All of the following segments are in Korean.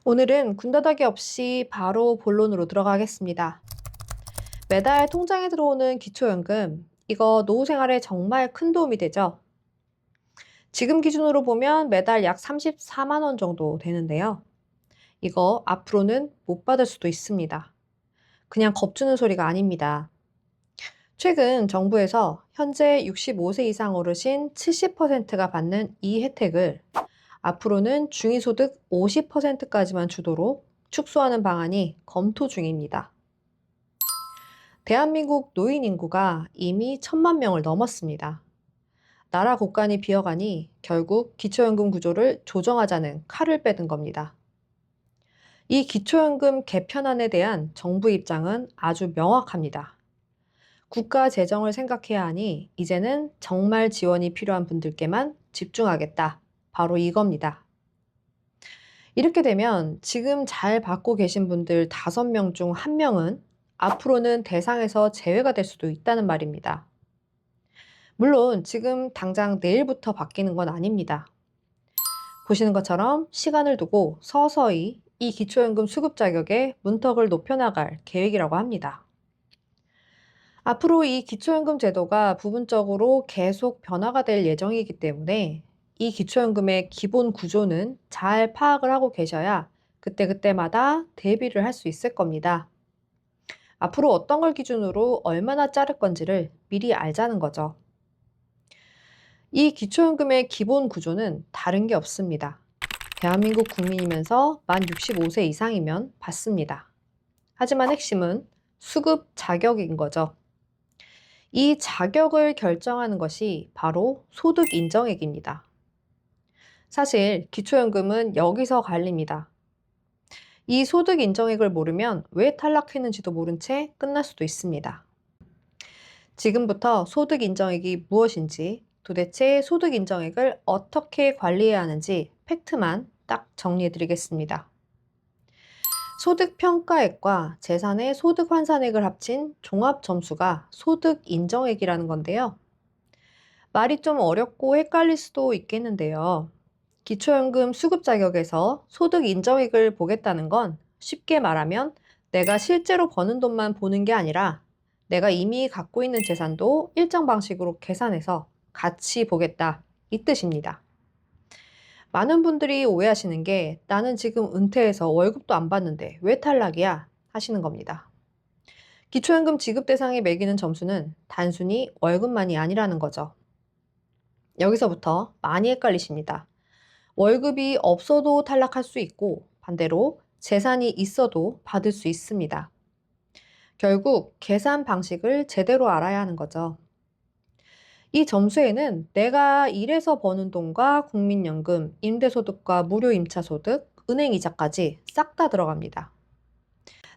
오늘은 군더더기 없이 바로 본론으로 들어가겠습니다. 매달 통장에 들어오는 기초연금, 이거 노후 생활에 정말 큰 도움이 되죠. 지금 기준으로 보면 매달 약 34만 원 정도 되는데요. 이거 앞으로는 못 받을 수도 있습니다. 그냥 겁주는 소리가 아닙니다. 최근 정부에서 현재 65세 이상 어르신 70%가 받는 이 혜택을 앞으로는 중위소득 50%까지만 주도록 축소하는 방안이 검토 중입니다. 대한민국 노인 인구가 이미 1천만 명을 넘었습니다. 나라 곳간이 비어가니 결국 기초연금 구조를 조정하자는 칼을 빼든 겁니다. 이 기초연금 개편안에 대한 정부 입장은 아주 명확합니다. 국가 재정을 생각해야 하니 이제는 정말 지원이 필요한 분들께만 집중하겠다. 바로 이겁니다. 이렇게 되면 지금 잘 받고 계신 분들 5명 중 1명은 앞으로는 대상에서 제외가 될 수도 있다는 말입니다. 물론 지금 당장 내일부터 바뀌는 건 아닙니다. 보시는 것처럼 시간을 두고 서서히 이 기초연금 수급 자격의 문턱을 높여나갈 계획이라고 합니다. 앞으로 이 기초연금 제도가 부분적으로 계속 변화가 될 예정이기 때문에 이 기초연금의 기본 구조는 잘 파악을 하고 계셔야 그때그때마다 대비를 할 수 있을 겁니다. 앞으로 어떤 걸 기준으로 얼마나 자를 건지를 미리 알자는 거죠. 이 기초연금의 기본 구조는 다른 게 없습니다. 대한민국 국민이면서 만 65세 이상이면 받습니다. 하지만 핵심은 수급 자격인 거죠. 이 자격을 결정하는 것이 바로 소득 인정액입니다. 사실 기초연금은 여기서 갈립니다. 이 소득 인정액을 모르면 왜 탈락했는지도 모른 채 끝날 수도 있습니다. 지금부터 소득 인정액이 무엇인지, 도대체 소득 인정액을 어떻게 관리해야 하는지 팩트만 딱 정리해 드리겠습니다. 소득 평가액과 재산의 소득 환산액을 합친 종합 점수가 소득 인정액이라는 건데요. 말이 좀 어렵고 헷갈릴 수도 있겠는데요. 기초연금 수급 자격에서 소득 인정액을 보겠다는 건 쉽게 말하면 내가 실제로 버는 돈만 보는 게 아니라 내가 이미 갖고 있는 재산도 일정 방식으로 계산해서 같이 보겠다, 이 뜻입니다. 많은 분들이 오해하시는 게 나는 지금 은퇴해서 월급도 안 받는데 왜 탈락이야? 하시는 겁니다. 기초연금 지급 대상에 매기는 점수는 단순히 월급만이 아니라는 거죠. 여기서부터 많이 헷갈리십니다. 월급이 없어도 탈락할 수 있고 반대로 재산이 있어도 받을 수 있습니다. 결국 계산 방식을 제대로 알아야 하는 거죠. 이 점수에는 내가 일해서 버는 돈과 국민연금, 임대소득과 무료 임차소득, 은행이자까지 싹 다 들어갑니다.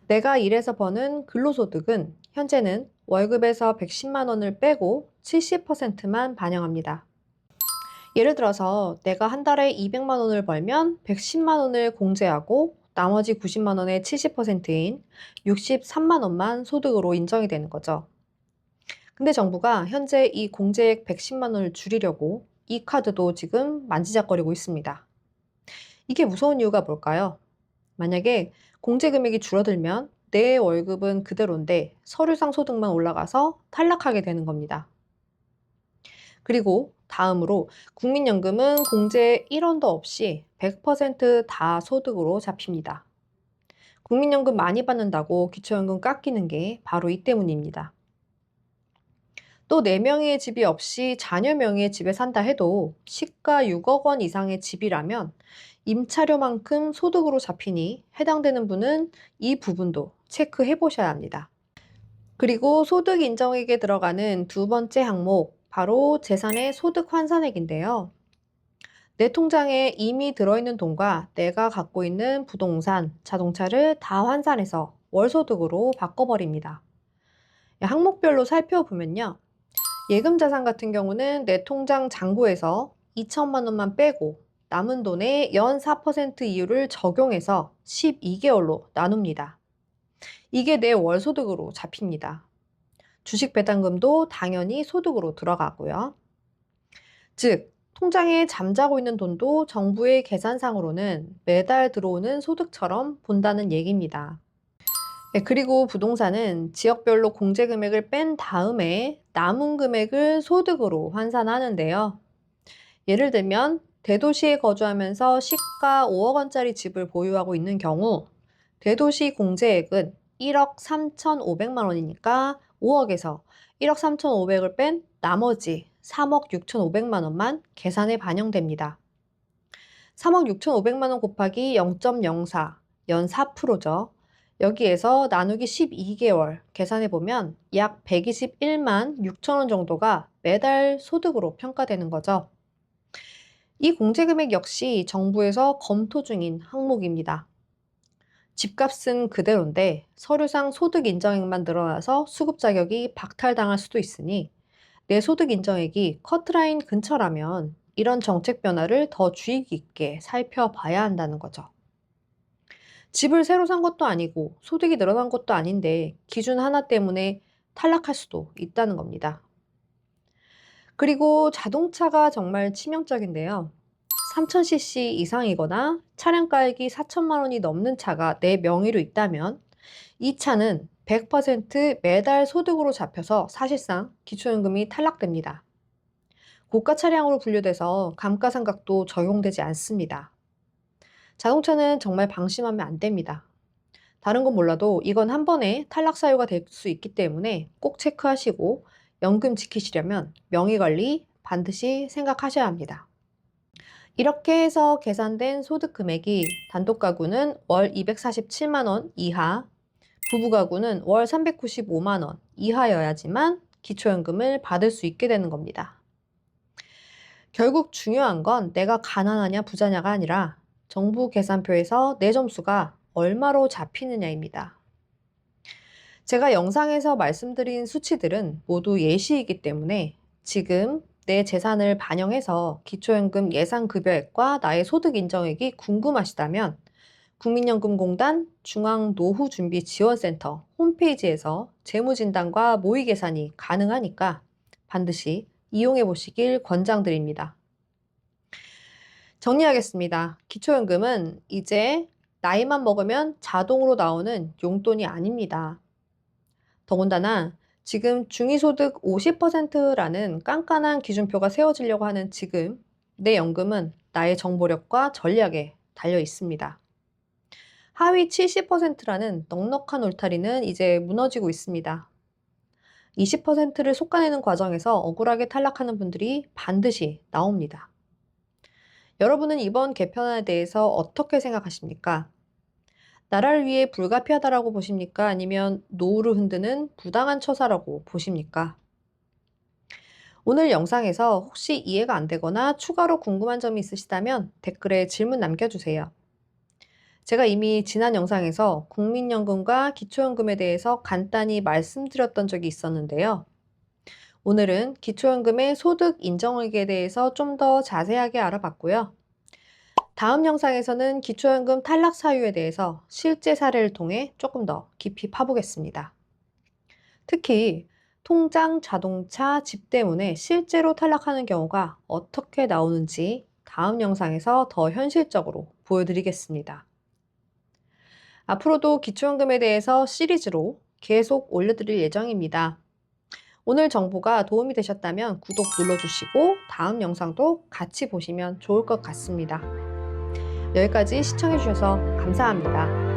내가 일해서 버는 근로소득은 현재는 월급에서 110만 원을 빼고 70%만 반영합니다. 예를 들어서 내가 한 달에 200만 원을 벌면 110만 원을 공제하고 나머지 90만 원의 70%인 63만 원만 소득으로 인정이 되는 거죠. 근데 정부가 현재 이 공제액 110만 원을 줄이려고 이 카드도 지금 만지작거리고 있습니다. 이게 무서운 이유가 뭘까요? 만약에 공제 금액이 줄어들면 내 월급은 그대로인데 서류상 소득만 올라가서 탈락하게 되는 겁니다. 그리고 다음으로 국민연금은 공제 1원도 없이 100%다 소득으로 잡힙니다. 국민연금 많이 받는다고 기초연금 깎이는 게 바로 이 때문입니다. 또 4명의 집이 없이 자녀 명의의 집에 산다 해도 시가 6억 원 이상의 집이라면 임차료만큼 소득으로 잡히니 해당되는 분은 이 부분도 체크해 보셔야 합니다. 그리고 소득 인정액에 들어가는 두 번째 항목, 바로 재산의 소득 환산액인데요. 내 통장에 이미 들어있는 돈과 내가 갖고 있는 부동산, 자동차를 다 환산해서 월소득으로 바꿔버립니다. 항목별로 살펴보면요. 예금 자산 같은 경우는 내 통장 잔고에서 2천만 원만 빼고 남은 돈에 연 4% 이율을 적용해서 12개월로 나눕니다. 이게 내 월소득으로 잡힙니다. 주식 배당금도 당연히 소득으로 들어가고요. 즉, 통장에 잠자고 있는 돈도 정부의 계산상으로는 매달 들어오는 소득처럼 본다는 얘기입니다. 네, 그리고 부동산은 지역별로 공제 금액을 뺀 다음에 남은 금액을 소득으로 환산하는데요. 예를 들면 대도시에 거주하면서 시가 5억 원짜리 집을 보유하고 있는 경우 대도시 공제액은 1억 3,500만 원이니까 5억에서 1억 3,500을 뺀 나머지 3억 6,500만 원만 계산에 반영됩니다. 3억 6,500만 원 곱하기 0.04, 연 4%죠. 여기에서 나누기 12개월 계산해보면 약 121만 6천 원 정도가 매달 소득으로 평가되는 거죠. 이 공제금액 역시 정부에서 검토 중인 항목입니다. 집값은 그대로인데 서류상 소득 인정액만 늘어나서 수급 자격이 박탈당할 수도 있으니 내 소득 인정액이 커트라인 근처라면 이런 정책 변화를 더 주의 깊게 살펴봐야 한다는 거죠. 집을 새로 산 것도 아니고 소득이 늘어난 것도 아닌데 기준 하나 때문에 탈락할 수도 있다는 겁니다. 그리고 자동차가 정말 치명적인데요. 3000cc 이상이거나 차량가액이 4천만 원이 넘는 차가 내 명의로 있다면 이 차는 100% 매달 소득으로 잡혀서 사실상 기초연금이 탈락됩니다. 고가 차량으로 분류돼서 감가상각도 적용되지 않습니다. 자동차는 정말 방심하면 안 됩니다. 다른 건 몰라도 이건 한 번에 탈락 사유가 될 수 있기 때문에 꼭 체크하시고 연금 지키시려면 명의관리 반드시 생각하셔야 합니다. 이렇게 해서 계산된 소득 금액이 단독 가구는 월 247만 원 이하, 부부 가구는 월 395만 원 이하여야지만 기초연금을 받을 수 있게 되는 겁니다. 결국 중요한 건 내가 가난하냐 부자냐가 아니라 정부 계산표에서 내 점수가 얼마로 잡히느냐입니다. 제가 영상에서 말씀드린 수치들은 모두 예시이기 때문에 지금 내 재산을 반영해서 기초연금 예상급여액과 나의 소득 인정액이 궁금하시다면 국민연금공단 중앙노후준비지원센터 홈페이지에서 재무진단과 모의계산이 가능하니까 반드시 이용해 보시길 권장드립니다. 정리하겠습니다. 기초연금은 이제 나이만 먹으면 자동으로 나오는 용돈이 아닙니다. 더군다나 지금 중위소득 50%라는 깐깐한 기준표가 세워지려고 하는 지금 내 연금은 나의 정보력과 전략에 달려 있습니다. 하위 70%라는 넉넉한 울타리는 이제 무너지고 있습니다. 20%를 솎아내는 과정에서 억울하게 탈락하는 분들이 반드시 나옵니다. 여러분은 이번 개편안에 대해서 어떻게 생각하십니까? 나라를 위해 불가피하다라고 보십니까? 아니면 노후를 흔드는 부당한 처사라고 보십니까? 오늘 영상에서 혹시 이해가 안 되거나 추가로 궁금한 점이 있으시다면 댓글에 질문 남겨주세요. 제가 이미 지난 영상에서 국민연금과 기초연금에 대해서 간단히 말씀드렸던 적이 있었는데요. 오늘은 기초연금의 소득 인정액에 대해서 좀 더 자세하게 알아봤고요. 다음 영상에서는 기초연금 탈락 사유에 대해서 실제 사례를 통해 조금 더 깊이 파보겠습니다. 특히 통장, 자동차, 집 때문에 실제로 탈락하는 경우가 어떻게 나오는지 다음 영상에서 더 현실적으로 보여드리겠습니다. 앞으로도 기초연금에 대해서 시리즈로 계속 올려드릴 예정입니다. 오늘 정보가 도움이 되셨다면 구독 눌러주시고 다음 영상도 같이 보시면 좋을 것 같습니다. 여기까지 시청해주셔서 감사합니다.